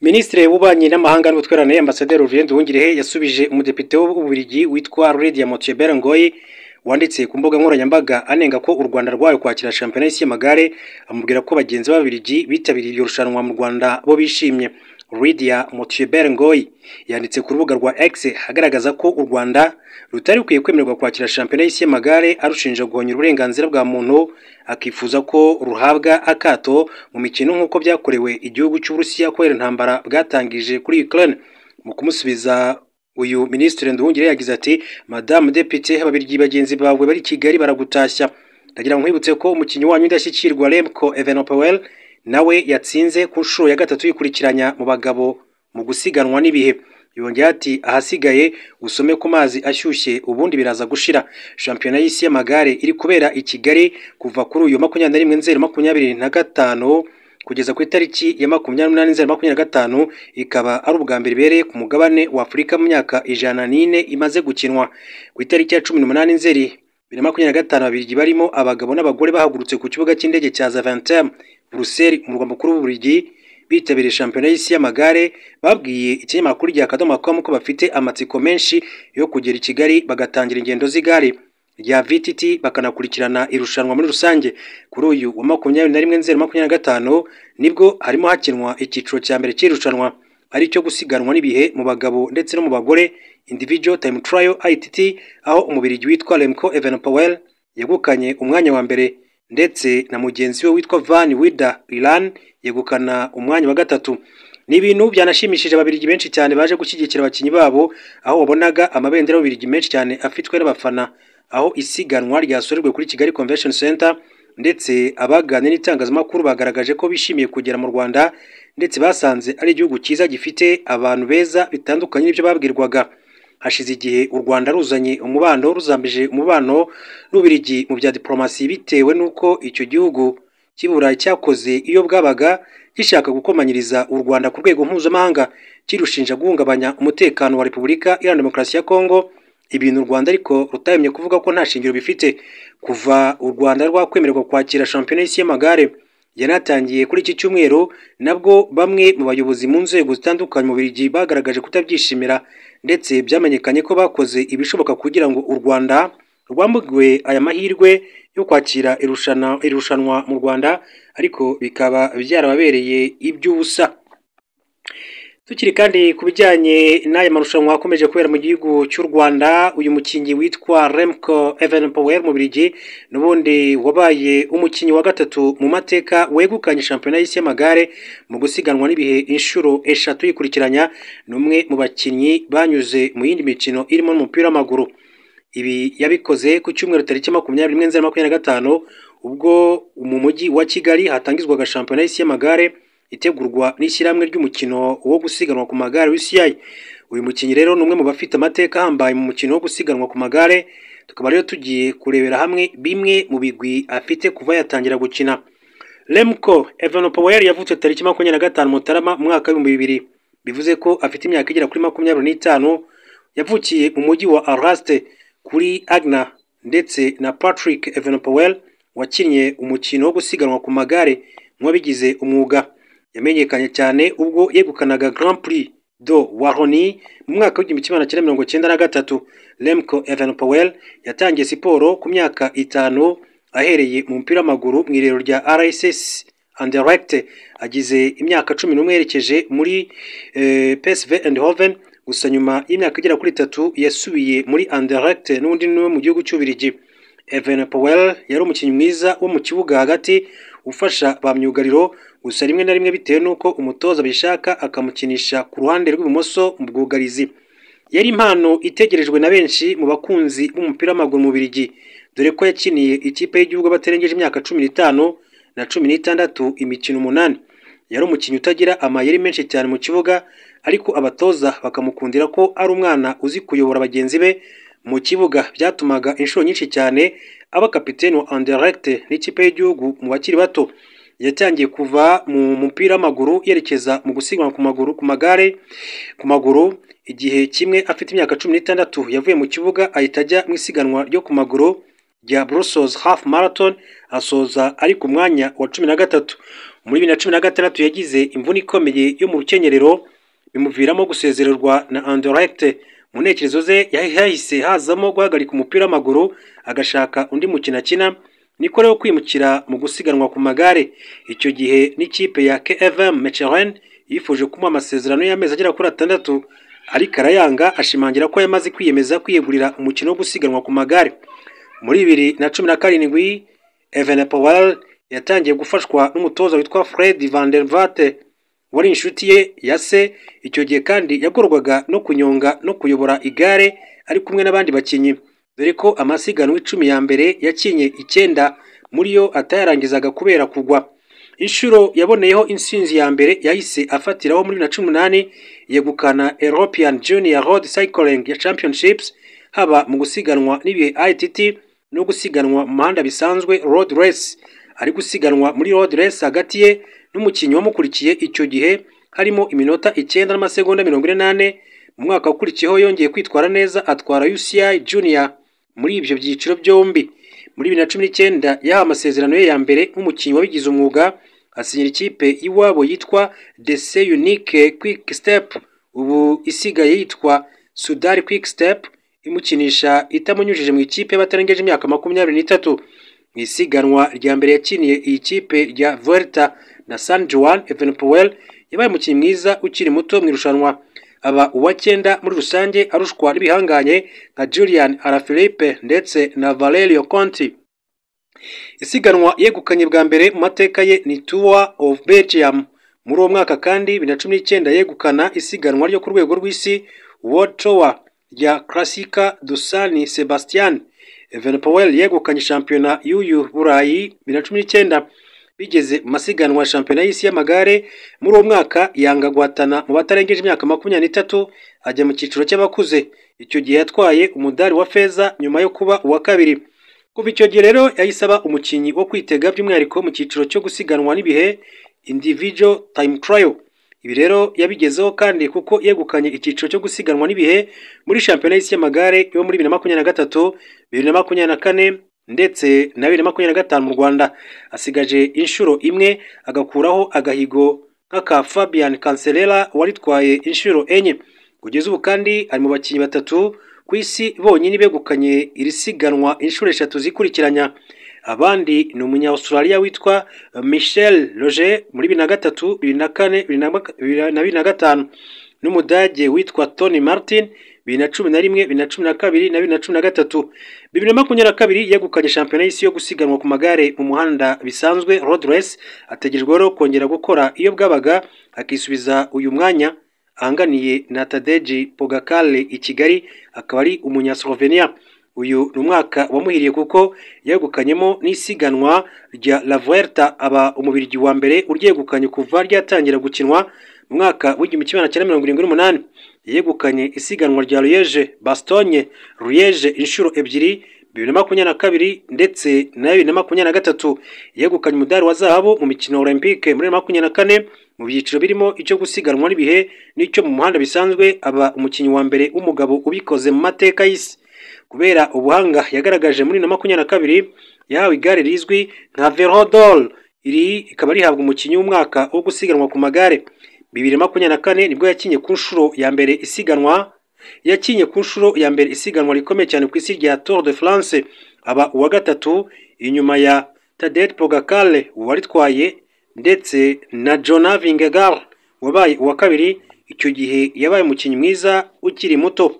Ministre w'ububanyi n'amahanga n'ubutwererane Ambassadeur Olivier Nduhungirehe yasubije umudepite w'Ububiligi witwa Lydia Motshebel Ngoyi wanditse ku mbuga nkoranyambaga anenga ko u Rwanda rwayo kwakira championnat y'isi y'amagare, amubwira ko bagenzi b'Ababiligi bitabiriye iryo rushanwa mu Rwanda bo bishimye. Lydia Motshebel Ngoyi yanditse ku rubuga rwa X agaragaza ko u Rwanda rutari rukwiye kwemererwa kwakira championnat y'isi y'amagare, arushinja guhonyura uburenganzira bwa muntu, akifuza ko ruhabwa akato mu mikino nk'uko byakorewe igihugu cy'Uburusiya kubera intambara bwatangije kuri Ukraine. Mu kumusubiza uyu Ministre Nduhungirehe yagize ati Madame Depite, Ababiligi bagenzi bawe bari Kigali baragutashya. Ndagira nkwibutse ko umukinnyi wanyu ndashyikirwa Remco Evenepoel nawe yatsinze ku nshuro ya gatatu yikurikiranya mu bagabo mu gusiganwa n'ibihe. Yongeye ati ahasigaye usome ku mazi ashyushye ubundi biraza gushira. Championnat y'isi y'amagare iri kubera i Kigali kuva kuri uyu 21/2025 kugeza ku itariki ya 28/2025, ikaba ari ubwa mbere ibereye ku mugabane wa Afurika mu myaka 104 imaze gukinwa. Ku itariki ya 18/2025 Ababiligi barimo abagabo n'abagore bahagurutse ku kibuga cy'indege cya Zaventem Bruxelles mu murwa mukuru w'Ububiligi bitabiriye championnat y'isi y'amagare. Babwiye ikinyamakuru rya Kadomo.com ko bafite amatsiko menshi yo kugera i Kigali bagatangira ingendo z'igare rya VTT bakanakurikirana irushanwa muri rusange. Kuri uyu wa 21/2025 nibwo harimo hakinwa icyiciro cya mbere cy'irushanwa ari cyo gusiganwa n'ibihe mu bagabo ndetse no mu bagore, individual time trial ITT, aho Umubirigi witwa Remco Evenepoel yegukanye umwanya wa mbere ndetse na mugenzi we witwa Van Wilder Iran yegukana umwanya wa gatatu. Ni ibintu byanashimishije Ababiligi benshi cyane baje gushyigikira abakinnyi babo, aho wabonaga amabendera y'Ababiligi menshi cyane afitwe n'abafana, aho isiganwa ryasorerwe kuri Kigali Convention Center, ndetse abaganira n'itangazamakuru bagaragaje ko bishimiye kugera mu Rwanda ndetse basanze ari igihugu cyiza gifite abantu beza bitandukanye n'ibyo babwirwaga. Hashize igihe u Rwanda ruzambije umubano n'Ububiligi mu bya diplomasi bitewe n'uko icyo gihugu cy'Iburayi cyakoze iyo bwabaga gishaka gukomanyiriza u Rwanda ku rwego mpuzamahanga, kirushinja guhungabanya umutekano wa Repubulika Iharanira Demokarasi ya Kongo, ibintu u Rwanda ariko rutayemye kuvuga ko nta shingiro bifite. Kuva u Rwanda rwakwemererwa kwakira championnat y'isi y'amagare yanatangiye kuri iki cyumweru, nabwo bamwe mu bayobozi mu nzego zitandukanye mu Bubiligi bagaragaje kutabyishimira, ndetse byamenyekanye ko bakoze ibishoboka kugira ngo u Rwanda rwambugwe aya mahirwe yo kwakira irushanwa mu Rwanda, ariko bikaba byarababereye iby'ubusa. Tukiri kandi ku bijyanye n'aya marushanwa akomeje kubera mu gihugu cy'u Rwanda, uyu mukinnyi witwa Remco Evenepoel mu Bubiligi n'ubundi wabaye umukinnyi wa gatatu mu mateka wegukanye championnat y'isi y'amagare mu gusiganwa n'ibihe inshuro 3 yikurikiranya, n'umwe mu bakinnyi banyuze mu yindi mikino irimo umupira w'amaguru. Ibi yabikoze ku cyumweru tariki 20/2025 ubwo mu mujyi wa Kigali hatangizwaga championnat y'isi y'amagare itegurwa n'ishyirahamwe ry'umukino wo gusiganwa ku magare UCI. Uyu mukinnyi rero ni umwe mu bafite amateka ahambaye mu mukino wo gusiganwa ku magare, tukaba rero tugiye kurebera hamwe bimwe mu bigwi afite kuva yatangira gukina. Remco Evenepoel yavutse tariki 25 Mutarama mu mwaka wa 2000, bivuze ko afite imyaka igera kuri 25. Yavukiye mu mujyi wa Arras kuri Agna, ndetse na Patrick Evenepoel wakinnye umukino wo gusiganwa ku magare nk'uwabigize umwuga. Yamenyekanye cyane ubwo yegukanaga Grand Prix de Wallonie mu mwaka wa 1993. Remco Evenepoel yatangiye siporo ku myaka 5 ahereye mu mupira w'amaguru mu irero rya RSS Anderlecht, agize imyaka 11 yerekeje muri PSV Eindhoven, gusa nyuma y'imyaka igera kuri 3 yasubiye muri Anderlecht n'undi no mu gihugu cy'Ububiligi. Evenepoel yari umukinnyi mwiza wo mu kibuga hagati ufasha ba myugariro, gusa rimwe na rimwe bitewe n'uko umutoza bishaka akamukinisha ku ruhande rw'ibumoso mu bwugarizi. Yari impano itegerejwe na benshi mu bakunzi b'umupira w'amaguru mu Bubiligi, dore ko yakiniye ikipe y'igihugu batarengeje imyaka 15 na 16 imikino 8. Yari umukinnyi utagira amayeri menshi cyane mu kibuga, ariko abatoza bakamukundira ko ari umwana uzi kuyobora bagenzi be mu kibuga, byatumaga inshuro nyinshi cyane aba kapiteni wa Anderlecht n'ikipe y'igihugu mu bakiri bato. Yatangiye kuva mu mupira w'amaguru yerekeza mu gusiganwa ku maguru. Igihe kimwe afite imyaka 16 yavuye mu kibuga ahita ajya mu isiganwa ryo ku maguru rya Brussels Half Marathon, asoza ari ku mwanya wa 13. muri 2016 yagize imvune ikomeye yo mu rukenyerero bimuviramo gusezererwa na Anderlecht. Mu ntekerezo ze yahise hazamo guhagarika umupira w'amaguru agashaka undi mukino akina, niko rero kwimukira mu gusiganwa ku magare. Icyo gihe n'ikipe ya KFM Mechelen yifuje kumuha amasezerano y'amezi agera kuri 6, ariko arayanga ashimangira ko yamaze kwiyemeza kwiyegurira umukino wo gusiganwa ku magare. Muri 2017 Evenepoel yatangiye gufashwa n'umutoza witwa Fred van der Vaart wari inshuti ye ya se. Icyo gihe kandi yagorwaga no kunyonga no kuyobora igare ari kumwe n'abandi bakinyi, dore ko amasiganwa 10 ya mbere yakinye 9 muri yo atayarangizaga kubera kugwa. Inshuro yaboneyeho insinzi ya mbere yahise afatiraho muri 2018 yegukana European Junior Road Cycling Championships, haba mu gusiganwa n'ibihe ITT no gusiganwa mu muhanda bisanzwe road race. Ari gusiganwa muri road race hagati ye n'umukinnyi wamukurikiye icyo gihe harimo iminota 9 n'amasegonda 48. Mu mwaka ukurikiyeho yongeye kwitwara neza atwara UCI Junior muri ibyo byiciro byombi. Muri 2019 yaha amasezerano ye ya mbere nk'umukinnyi wabigize umwuga, asinyira ikipe iwabo yitwa DC Unique Quick Step, ubu isigaye yitwa Sudari Quick Step, imukinisha itamunyujije mu ikipe y'abatarengeje imyaka 23. Mu isiganwa rya mbere yakiniye iyi kipe rya Vuelta na San Juan, Evenepoel yabaye umukinnyi mwiza ukiri muto mu irushanwa, aba uwa 9 muri rusange arushwa n'ibihanganye nka Julian Alaphilippe ndetse na Valerio Conti. Isiganwa yegukanye bwa mbere mu mateka ye ni Tour of Belgium. Muri uwo mwaka kandi 2019 yegukana isiganwa ryo ku rwego rw'isi World Tour rya Classica du San Sebastian. Evenepoel yegukanye shampiyona y'uyu Burayi 2019. Bigeze mu masiganwa shampiyona y'isi y'amagare muri uwo mwaka yanga guhatana mu batarengeje imyaka 23 ajya mu cyiciro cy'abakuze. Icyo gihe yatwaye umudari wa feza nyuma yo kuba uwa kabiri. Kuva icyo gihe rero yayisaba umukinnyi wo kwitega by'umwihariko mu cyiciro cyo gusiganwa n'ibihe individual time trial. Ibi rero yabigezeho kandi kuko yegukanye icyiciro cyo gusiganwa n'ibihe muri shampiyona y'isi y'amagare yo muri 2023, 2024 ndetse na 2025 mu Rwanda. Asigaje inshuro imwe agakuraho agahigo nk'aka Fabian Cancellara waritwaye inshuro 4. Kugeza ubu kandi ari mu bakinnyi 3 ku isi bonyine begukanye iri siganwa inshuro 3 zikurikiranya. Abandi ni umunya-Australia witwa Michel Roger muri 2003, 2004, 2005 n'umudage witwa Tony Martin 2011, 2012 na 2013. 2022 yegukanye shampiyona y'isi yo gusiganwa ku magare mu muhanda bisanzwe road race. Ategerejwe rero kongera gukora iyo bwabaga akisubiza uyu mwanya ahanganiye na Tadej Pogacar i Kigali, akaba ari umunya-Slovenia. Uyu ni umwaka wamuhiriye kuko yegukanyemo n'isiganwa rya La Vuelta, aba umubirigi wa mbere uryegukanye kuva ryatangira gukinwa mu mwaka w'1978. Yegukanye isiganwa rya Liège-Bastogne-Liège inshuro 2, 2022 ndetse na 2023. Yegukanye umudari wa zahabu mu mikino Olympique muri 2024 mu byiciro birimo icyo gusiganwa n'ibihe n'icyo mu muhanda bisanzwe, aba umukinnyi wa mbere w'umugabo ubikoze mu mateka y'isi. Kubera ubuhanga yagaragaje muri 2022 yahawe igare rizwi nka Vélo d'Or. Iri ikaba rihabwa umukinnyi w'umwaka wo gusiganwa ku magare. 2024 nibwo yakinye ku nshuro ya mbere isiganwa rikomeye cyane ku isi rya Tour de France, aba uwa 3 inyuma ya Tadej Pogacar waritwaye ndetse na Jonas Vingegaard wabaye uwa 2. Icyo gihe yabaye umukinnyi mwiza ukiri muto.